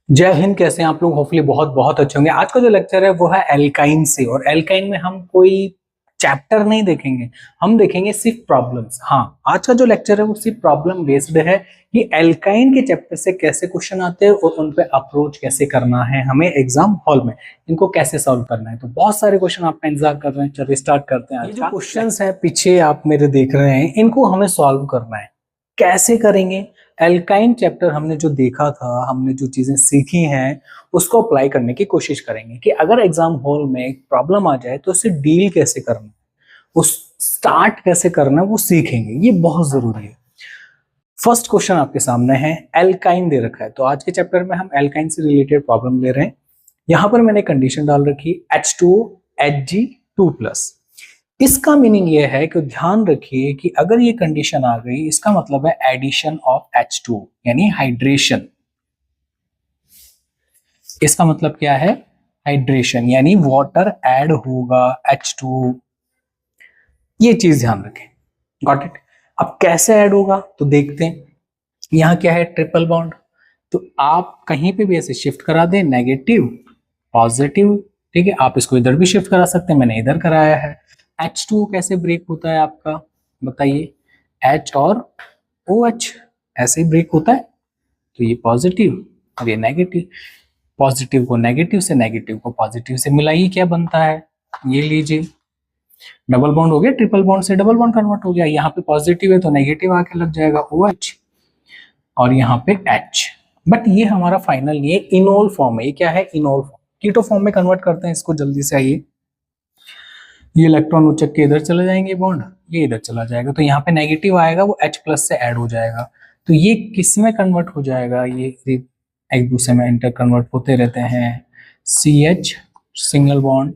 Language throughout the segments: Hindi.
जय हिंद। कैसे हैं आप लोग? होपफुली बहुत बहुत अच्छे होंगे। आज का जो लेक्चर है वो है एल्काइन से, और एल्काइन में हम कोई चैप्टर नहीं देखेंगे, हम देखेंगे सिर्फ प्रॉब्लम्स। हाँ, आज का जो लेक्चर है वो सिर्फ प्रॉब्लम बेस्ड है कि एल्काइन के चैप्टर से कैसे क्वेश्चन आते हैं और उन पे अप्रोच कैसे करना है हमें एग्जाम हॉल में, इनको कैसे सॉल्व करना है। तो बहुत सारे क्वेश्चन आपका इंतजार कर रहे हैं, चलिए स्टार्ट करते हैं। ये जो क्वेश्चंस है पीछे आप मेरे देख रहे हैं, इनको हमें सॉल्व करना है। कैसे करेंगे? एल्काइन चैप्टर हमने जो देखा था, हमने जो चीजें सीखी हैं उसको अप्लाई करने की कोशिश करेंगे कि अगर एग्जाम हॉल में एक प्रॉब्लम आ जाए तो उससे डील कैसे करना, उस स्टार्ट कैसे करना वो सीखेंगे। ये बहुत जरूरी है। फर्स्ट क्वेश्चन आपके सामने है, एल्काइन दे रखा है। तो आज के चैप्टर में हम एल्काइन से रिलेटेड प्रॉब्लम ले रहे हैं। यहां पर मैंने कंडीशन डाल रखी H2O Hg2+। इसका मीनिंग ये है कि ध्यान रखिए कि अगर ये कंडीशन आ गई, इसका मतलब है एडिशन ऑफ H2O यानी हाइड्रेशन। इसका मतलब क्या है? हाइड्रेशन यानी वाटर ऐड होगा H2O। ये चीज ध्यान रखें। Got it? अब कैसे ऐड होगा तो देखते हैं। यहाँ क्या है? Triple bond. तो आप कहीं पे भी ऐसे शिफ्ट करा दें, नेगेटिव पॉजिटिव, ठीक है। आप इसको इधर भी शिफ्ट करा सकते हैं, मैंने इधर कराया है। H2O कैसे ब्रेक होता है आपका, बताइए? H और OH ऐसे ही ब्रेक होता है। तो ये पॉजिटिव और ये नेगेटिव, पॉजिटिव को नेगेटिव से, नेगेटिव को पॉजिटिव से मिलाइए, क्या बनता है? ये लीजिए, डबल बॉन्ड हो गया, ट्रिपल बॉन्ड से डबल बॉन्ड कन्वर्ट हो गया। यहाँ पे पॉजिटिव है तो नेगेटिव आके लग जाएगा OH, और यहाँ पे H। बट ये हमारा फाइनल नहीं है, इनोल फॉर्म है। ये क्या है? Enol form. कीटो फॉर्म में कन्वर्ट करते हैं इसको, जल्दी से आइए। ये इलेक्ट्रॉन उचक के इधर चले जाएंगे, बॉन्ड ये इधर चला जाएगा, तो यहाँ पे नेगेटिव आएगा, वो H+ से ऐड हो जाएगा। तो ये किस में कन्वर्ट हो जाएगा? ये एक दूसरे में इंटर कन्वर्ट होते रहते हैं। CH सिंगल बॉन्ड,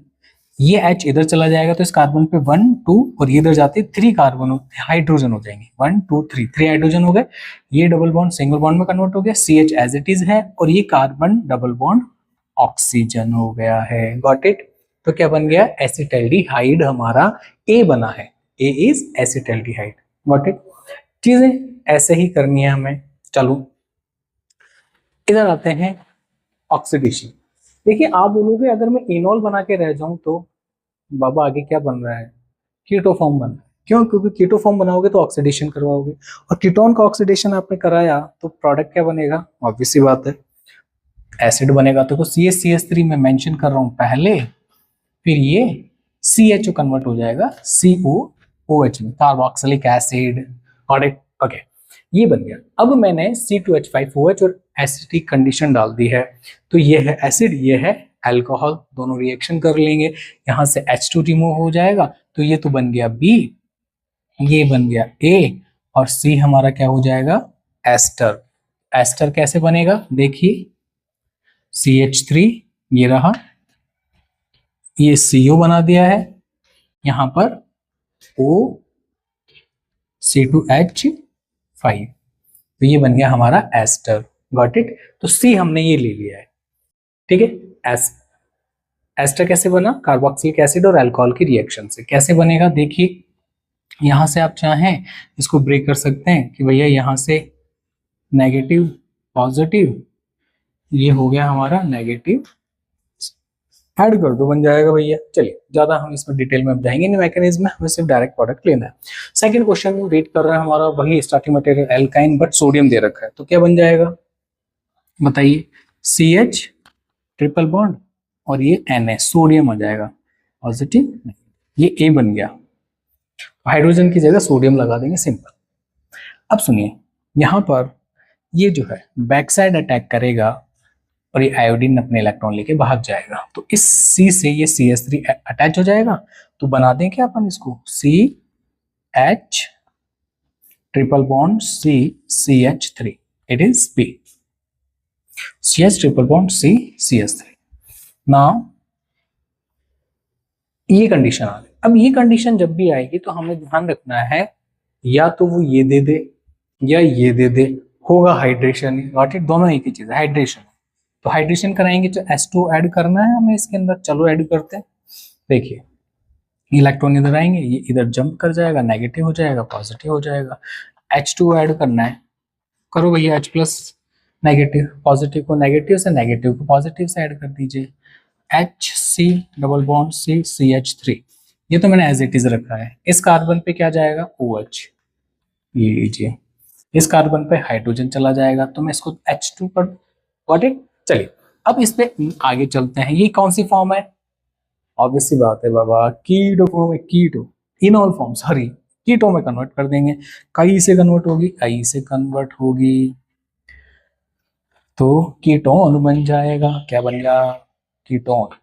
ये H इधर चला जाएगा तो इस कार्बन पे 1 2 और ये इधर जाते 3 कार्बन हाइड्रोजन हो जाएंगे। 1 2 3 3 हाइड्रोजन हो गए। ये डबल बॉन्ड सिंगल बॉन्ड में कन्वर्ट हो गया, CH एज इट इज है, और ये कार्बन डबल बॉन्ड ऑक्सीजन हो गया है। Got it? तो क्या बन गया? एसिटल्डिहाइड हमारा A बना है। A is acetaldehyde. Got it? चीजें ऐसे ही करनी है हमें। चलो इधर आते हैं, ऑक्सीडेशन। देखिए, आप बोलोगे अगर मैं इनॉल बना के रह जाऊं तो बाबा आगे क्या बन रहा है? कीटो फॉर्म बन रहा है। क्यों? क्योंकि कीटो फॉर्म बनाओगे तो ऑक्सीडेशन करवाओगे, और कीटोन का ऑक्सीडेशन आपने कराया तो प्रोडक्ट क्या बनेगा? ऑब्वियस सी बात है, एसिड बनेगा। तो CH3 में मेंशन कर रहा हूं पहले, फिर ये CHO कन्वर्ट हो जाएगा COOH में, कार्बोक्सिलिक एसिड। ओके, ये बन गया। अब मैंने C2H5OH और एसिडिक कंडीशन डाल दी है, तो ये है एसिड, ये है अल्कोहल। दोनों रिएक्शन कर लेंगे, यहां से H2 रिमूव हो जाएगा, तो ये तो बन गया B, ये बन गया A, और C हमारा क्या हो जाएगा? एस्टर। एस्टर कैसे बनेगा देखिए, CH3 ये रहा, ये CO बना दिया है, यहां पर O C2H5, तो ये बन गया हमारा एस्टर। Got it? तो C हमने ये ले लिया है, ठीक है। एस्टर कैसे बना? कार्बोक्सिलिक एसिड और अल्कोहल की रिएक्शन से। कैसे बनेगा देखिए, यहां से आप चाहें इसको ब्रेक कर सकते हैं कि भैया यहां से नेगेटिव पॉजिटिव, ये हो गया हमारा नेगेटिव, ऐड कर दो, बन जाएगा भैया। चलिए, ज्यादा हम इसमें डिटेल में जाएंगे नहीं, मैकेनिज्म में हमें सिर्फ डायरेक्ट प्रोडक्ट लेना है। सेकंड क्वेश्चन रीड कर रहा है हमारा, वही starting material alkyne, but sodium दे रखा है, तो क्या बन जाएगा बताइए? CH ट्रिपल बॉन्ड और ये Na, सोडियम आ जाएगा पॉजिटिव, ये A बन गया। हाइड्रोजन की जगह सोडियम लगा देंगे, सिंपल। अब सुनिए, यहां पर ये जो है बैक साइड अटैक करेगा और ये आयोडीन अपने इलेक्ट्रॉन लेके भाग जाएगा, तो इस C से ये CH3 अटैच हो जाएगा। तो बना दें क्या अपन इसको? CH triple bond CH3, it is B। CH triple bond CH3। Now ये कंडीशन आ गई। अब ये कंडीशन जब भी आएगी तो हमें ध्यान रखना है, या तो वो ये दे दे या ये दे दे, होगा हाइड्रेशन। Got it? दोनों एक ही चीज है, हाइड्रेशन। तो हाइड्रेशन कराएंगे तो H2 ऐड करना है हमें इसके अंदर। चलो ऐड करते हैं। देखिए, इलेक्ट्रॉन इधर आएंगे, ये इधर जंप कर जाएगा, नेगेटिव हो जाएगा, पॉजिटिव हो जाएगा। H2 ऐड करना है, करो भैया H+। नेगेटिव, पॉजिटिव को नेगेटिव से, नेगेटिव को पॉजिटिव से ऐड कर दीजिए। H C double bond C C H three, ये तो मैंने एज इट इज रखा है। इस कार्बन पे क्या जाएगा, ओ एच, ये लीजिए। इस कार्बन पे हाइड्रोजन चला जाएगा, तो मैं इसको H2 पर, गॉट इट। चलिए अब इस पे आगे चलते हैं। ये कौन सी फॉर्म है, ऑब्वियस सी बात है बाबा, कीटो फॉर्म है, कीटो, इनॉल फॉर्म, सॉरी कीटो में कन्वर्ट कर देंगे। कई से कन्वर्ट होगी, आई से कन्वर्ट होगी, तो कीटोन बन जाएगा। क्या बन गया, कीटोन,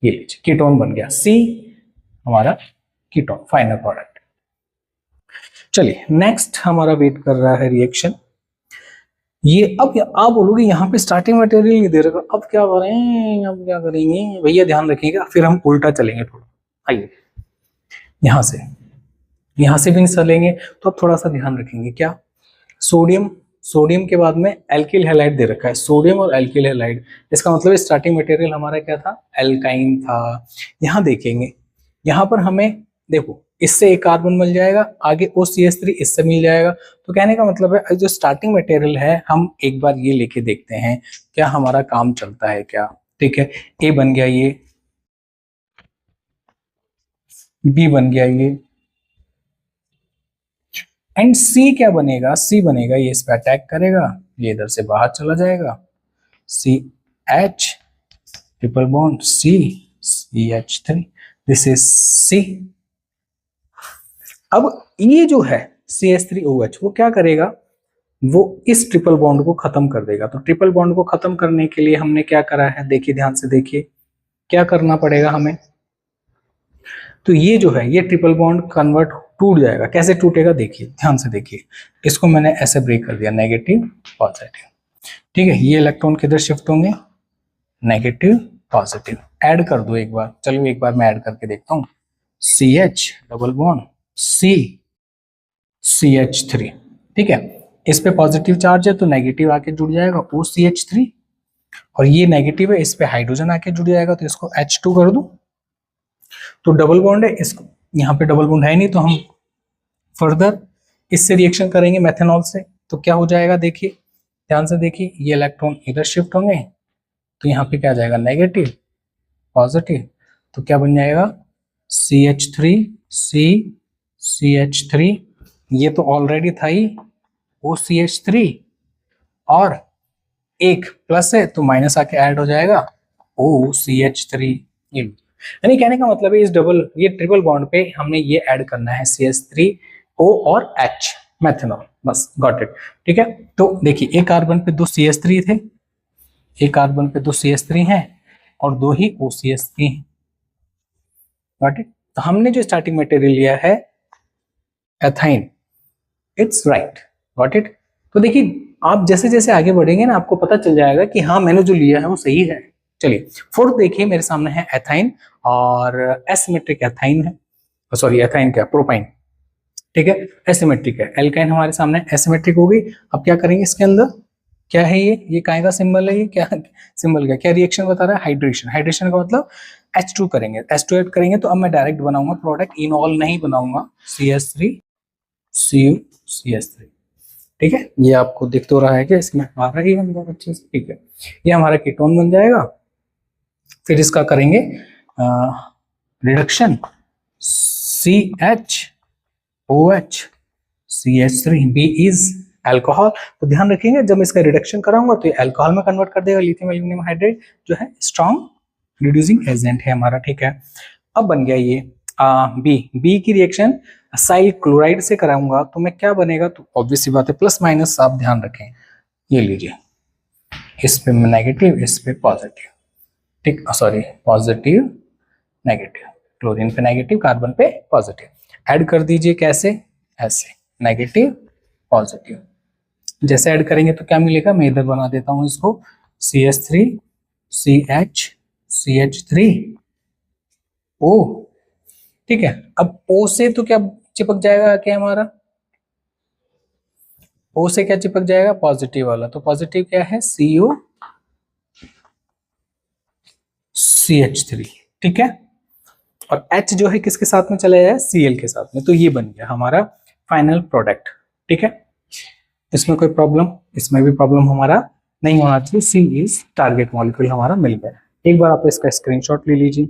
ये लीजिए कीटोन बन गया। सी हमारा कीटोन, फाइनल प्रोडक्ट। चलिए नेक्स्ट हमारा वेट कर रहा है रिएक्शन। ये अब आप बोलोगे यहाँ पे स्टार्टिंग मटेरियल नहीं दे रखा, अब क्या करें, अब क्या करेंगे भैया, ध्यान रखिएगा, फिर हम उल्टा चलेंगे थोड़ा। आइए यहाँ से भी नहीं चलेंगे, तो अब थोड़ा सा ध्यान रखेंगे। क्या, सोडियम, सोडियम के बाद में एल्किल हैलाइड दे रखा है, सोडियम और एल्किल हैलाइड, इसका मतलब स्टार्टिंग मटेरियल हमारा क्या था, एल्काइन था। यहाँ देखेंगे, यहाँ पर हमें देखो इससे एक कार्बन मिल जाएगा, आगे OCH3 इससे मिल जाएगा। तो कहने का मतलब है जो स्टार्टिंग मटेरियल है, हम एक बार ये लेके देखते हैं क्या हमारा काम चलता है क्या। ठीक है, ए बन गया, ये बी बन गया, ये एंड सी क्या बनेगा, सी बनेगा, ये इस पर अटैक करेगा, ये इधर से बाहर चला जाएगा, C H triple bond C C H three, this is C. अब ये जो है CH3OH वो क्या करेगा, वो इस ट्रिपल बॉन्ड को खत्म कर देगा। तो ट्रिपल बॉन्ड को खत्म करने के लिए हमने क्या करा है, देखिए ध्यान से देखिए क्या करना पड़ेगा हमें। तो ये जो है ये ट्रिपल बॉन्ड कन्वर्ट टूट जाएगा, कैसे टूटेगा देखिए, ध्यान से देखिए। इसको मैंने ऐसे ब्रेक कर दिया, नेगेटिव पॉजिटिव, ठीक है। ये इलेक्ट्रॉन किधर शिफ्ट होंगे, नेगेटिव पॉजिटिव। ऐड कर दो एक बार, चलो एक बार मैं ऐड करके देखता हूँ। CH double bond C CH3, ठीक है। इस पे पॉजिटिव चार्ज है तो नेगेटिव आके जुड़ जाएगा OCH3, और ये नेगेटिव है, इस पे हाइड्रोजन आके जुड़ जाएगा, तो इसको H2 कर दूं। तो डबल बॉन्ड है, इसको यहाँ पे डबल बॉन्ड है नहीं, तो हम फर्दर इससे रिएक्शन करेंगे मेथनॉल से, तो क्या हो जाएगा देखिए, ध्यान से देखिए, ये इलेक्ट्रॉन इधर शिफ्ट होंगे, तो यहाँ पे क्या आ जाएगा, नेगेटिव पॉजिटिव, तो क्या बन जाएगा CH3 C CH3, ये तो ऑलरेडी था ही OCH3, और एक प्लस है तो माइनस आके ऐड हो जाएगा OCH3। यानी कहने का मतलब है इस ये ट्रिपल बॉन्ड पे हमने ये ऐड करना है CH3O और H मेथनॉल, बस गॉट इट, ठीक है। तो देखिए एक कार्बन पे 2 CH3 थे, एक कार्बन पे 2 CH3 हैं और 2 ही OCH3 हैं, गॉट इट। तो हमने जो स्टार्टिंग मटेरियल लिया है ethyne, it's right, got it. तो देखिए आप जैसे जैसे आगे बढ़ेंगे ना, आपको पता चल जाएगा कि हाँ मैंने जो लिया है वो सही है। चलिए फोर्थ देखिए, मेरे सामने है एथाइन और एसिमेट्रिक एथाइन है, सॉरी एथाइन क्या, प्रोपाइन, ठीक है, एसिमेट्रिक है। एल्काइन हमारे सामने एसिमेट्रिक हो गई। अब क्या करेंगे, इसके अंदर क्या है, ये काय का सिंबल है, ये क्या सिंबल का, क्या रिएक्शन बता रहा है, हाइड्रेशन। हाइड्रेशन का मतलब H2 करेंगे, H2 ऐड करेंगे, तो अब मैं डायरेक्ट बनाऊंगा प्रोडक्ट, इनॉल नहीं बनाऊंगा, CH3 Cu CH3, ठीक है। ये आपको दिख तो रहा है कि इसमें आ रही है बहुत अच्छे से, ठीक है। ये हमारा कीटोन बन जाएगा। फिर इसका करेंगे reduction, CHOH CH3, B is alcohol. तो ध्यान रखिएगा जब इसका रिडक्शन कराऊंगा तो ये अल्कोहल में कन्वर्ट कर देगा, लिथियम एल्यूमिनियम हाइड्रेट जो है स्ट्रॉन्ग रिड्यूसिंग एजेंट है हमारा, ठीक है। अब बन गया ये बी की रिएक्शन असाइल क्लोराइड से कराऊंगा, तो मैं क्या बनेगा, तो ऑब्वियस सी बात है प्लस माइनस आप ध्यान रखें, ये लीजिए, इस पे नेगेटिव इस पे पॉजिटिव, ठीक, सॉरी पॉजिटिव नेगेटिव, क्लोरीन पे नेगेटिव कार्बन पे पॉजिटिव, ऐड कर दीजिए कैसे, ऐसे नेगेटिव पॉजिटिव। जैसे ऐड करेंगे तो क्या मिलेगा, मैं इधर बना देता हूं इसको, CH3 CH CH3 O, ठीक है। अब O से तो क्या चिपक जाएगा क्या हमारा, O से क्या चिपक जाएगा, पॉजिटिव वाला, तो पॉजिटिव क्या है CO CH3, ठीक है। और H जो है किसके साथ में चला जाए, Cl के साथ में, तो ये बन गया हमारा फाइनल प्रोडक्ट, ठीक है। इसमें कोई प्रॉब्लम, इसमें भी प्रॉब्लम हमारा नहीं होना चाहिए। सी इज टारगेट मॉलिक्यूल हमारा मिल गया। एक बार आप इसका स्क्रीनशॉट ले लीजिए।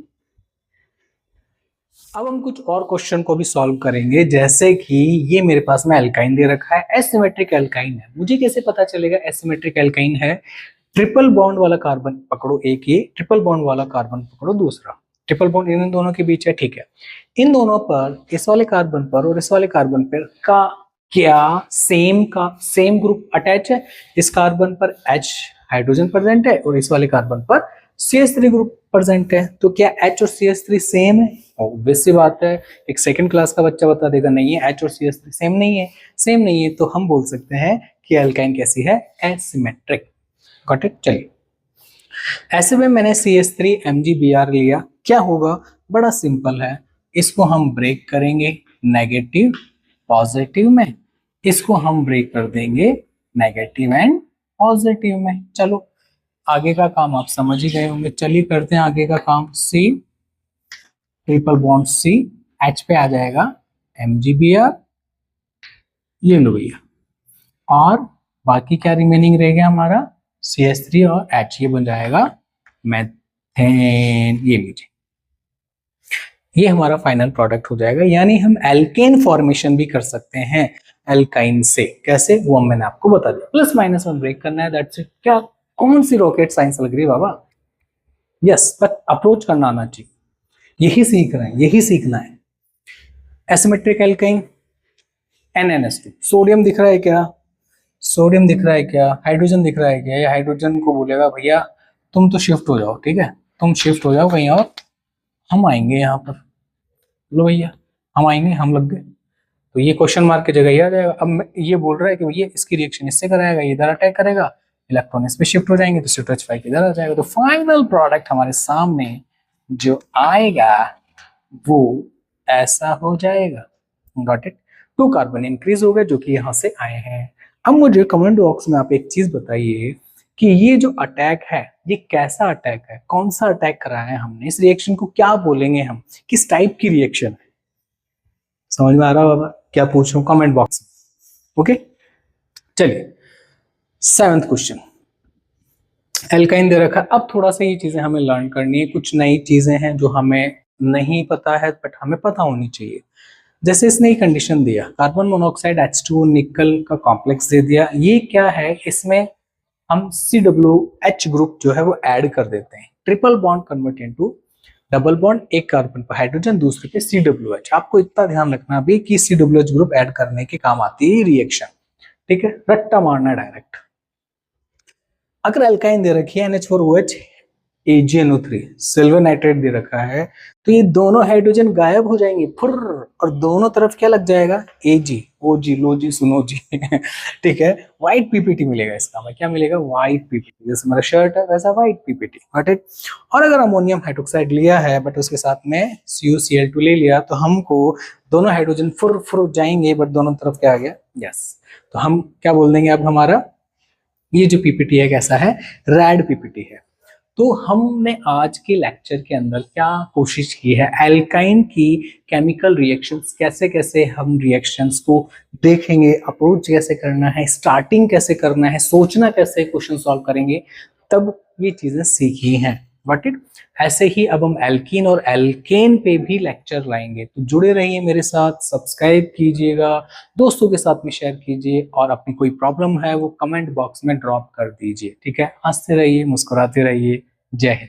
अब हम कुछ और क्वेश्चन को भी सॉल्व करेंगे, जैसे कि ये मेरे पास में एल्काइन दे रखा है, एसिमेट्रिक एल्काइन है। मुझे कैसे पता चलेगा एसिमेट्रिक एल्काइन है? ट्रिपल बॉन्ड वाला कार्बन पकड़ो एक, ये ट्रिपल बॉन्ड वाला कार्बन पकड़ो दूसरा। ट्रिपल बॉन्ड इन दोनों के बीच है, ठीक है। इन दोनों पर, इस वाले कार्बन पर और इस वाले कार्बन पर का क्या सेम ग्रुप अटैच है? इस कार्बन पर H हाइड्रोजन प्रेजेंट है और इस वाले कार्बन पर CH3 ग्रुप प्रेजेंट है। तो क्या H और CH3 सेम है? ऑब्वियस सी बात है, एक सेकंड क्लास का बच्चा बता देगा नहीं है, H और CH3 सेम नहीं है। सेम नहीं है तो हम बोल सकते हैं कि एल्काइन कैसी है? एसिमेट्रिक। Got it? चलिए, ऐसे में मैंने CH3 MgBr लिया, क्या होगा? बड़ा सिंपल है, इसको हम ब्रेक करेंगे नेगेटिव पॉजिटिव में, इसको हम ब्रेक कर देंगे नेगेटिव एंड पॉजिटिव में। चलो आगे का काम आप समझ ही गए होंगे, चलिए करते हैं आगे का काम। C triple bond C, H पे आ जाएगा MgBr, ये लो भैया, और बाकी क्या रिमेनिंग रह गया हमारा? CH3 और H, ये बन जाएगा मेथेन। ये लीजिए, ये हमारा फाइनल प्रोडक्ट हो जाएगा। यानी हम एल्केन फॉर्मेशन भी कर सकते हैं एल्काइन से। कैसे? वो मैंने आपको बता दिया। प्लस माइनस वन ब्रेक करना है, दैट्स इट। क्या कौन सी रॉकेट साइंस लग रही है बाबा? यस, बट अप्रोच करना आना चाहिए, यही सीख रहे हैं, यही सीखना है। एसिमेट्रिक एल्काइन NnS2, सोडियम दिख रहा है क्या? सोडियम दिख रहा है क्या? हाइड्रोजन दिख रहा है क्या? ये हाइड्रोजन को बोलेगा भैया तुम तो शिफ्ट हो जाओ, ठीक है, तुम शिफ्ट हो जाओ कहीं और, हम आएंगे यहाँ पर। लो भैया, हम आएंगे, हम लग गए। तो ये क्वेश्चन मार्क की जगह ही आ जाएगा। अब ये बोल रहा है कि भैया इसकी रिएक्शन इससे कराएगा, ये इधर अटैक करेगा, इलेक्ट्रॉन इस पे शिफ्ट हो जाएंगे तो C2H5 इधर आ जाएगा। तो फाइनल प्रोडक्ट हमारे सामने जो आएगा वो ऐसा हो जाएगा। Got it? 2 कार्बन इंक्रीज हो गए जो कि यहाँ से आए हैं। अब मुझे कमेंट बॉक्स में आप एक चीज बताइए कि ये जो अटैक है ये कैसा अटैक है, कौन सा अटैक करा है हमने, इस रिएक्शन को क्या बोलेंगे हम, किस टाइप की रिएक्शन है? समझ में आ रहा बाबा क्या पूछ रहा हूं? कमेंट बॉक्स में। ओके, चलिए 7th क्वेश्चन, एल्काइन दे रखा। अब थोड़ा सा ये चीजें हमें लर्न करनी है, कुछ नई चीजें हैं जो हमें नहीं पता है बट हमें पता होनी चाहिए। जैसे इसने कंडीशन दिया, कार्बन मोनोऑक्साइड H2O निकल का कॉम्प्लेक्स दे दिया। ये क्या है? इसमें हम COH ग्रुप जो है वो ऐड कर देते हैं। Triple bond convert into double bond, एक कार्बन पर हाइड्रोजन दूसरे पे COH। आपको इतना ध्यान रखना भी कि COH ग्रुप ऐड करने के काम आती है रिएक्शन, ठीक है, रट्टा मारना डायरेक्ट। अगर एल्काइन दे रखी है NH4OH AgNO3, सिल्वर नाइट्रेट दे रखा है, तो ये दोनों हाइड्रोजन गायब हो जाएंगे फुर, और दोनों तरफ क्या लग जाएगा? Ag, OG, लो जी सुनो जी ठीक है, व्हाइट पीपीटी मिलेगा। इसका हमें क्या मिलेगा? व्हाइट पीपीटी, जैसे मेरा शर्ट है वैसा व्हाइट पीपीटी। Got it? और अगर अमोनियम हाइड्रोक्साइड लिया है बट उसके साथ में CuCl2 ले लिया, तो हमको दोनों हाइड्रोजन फुर फुर जाएंगे बट दोनों तरफ क्या आ गया? यस। तो हम क्या बोल देंगे अब? हमारा ये जो पीपीटी है कैसा है? रैड पीपीटी है। तो हमने आज के लेक्चर के अंदर क्या कोशिश की है, एल्काइन की केमिकल रिएक्शंस, कैसे कैसे हम रिएक्शंस को देखेंगे, अप्रोच कैसे करना है, स्टार्टिंग कैसे करना है, सोचना कैसे, क्वेश्चन सॉल्व करेंगे, तब ये चीजें सीखी हैं। बट इट ऐसे ही अब हम एल्कीन और एल्केन पे भी लेक्चर लाएंगे। तो जुड़े रहिए मेरे साथ, सब्सक्राइब कीजिएगा, दोस्तों के साथ में शेयर कीजिए, और अपनी कोई प्रॉब्लम है वो कमेंट बॉक्स में ड्रॉप कर दीजिए, ठीक है। हंसते रहिए, मुस्कुराते रहिए। जय हिंद।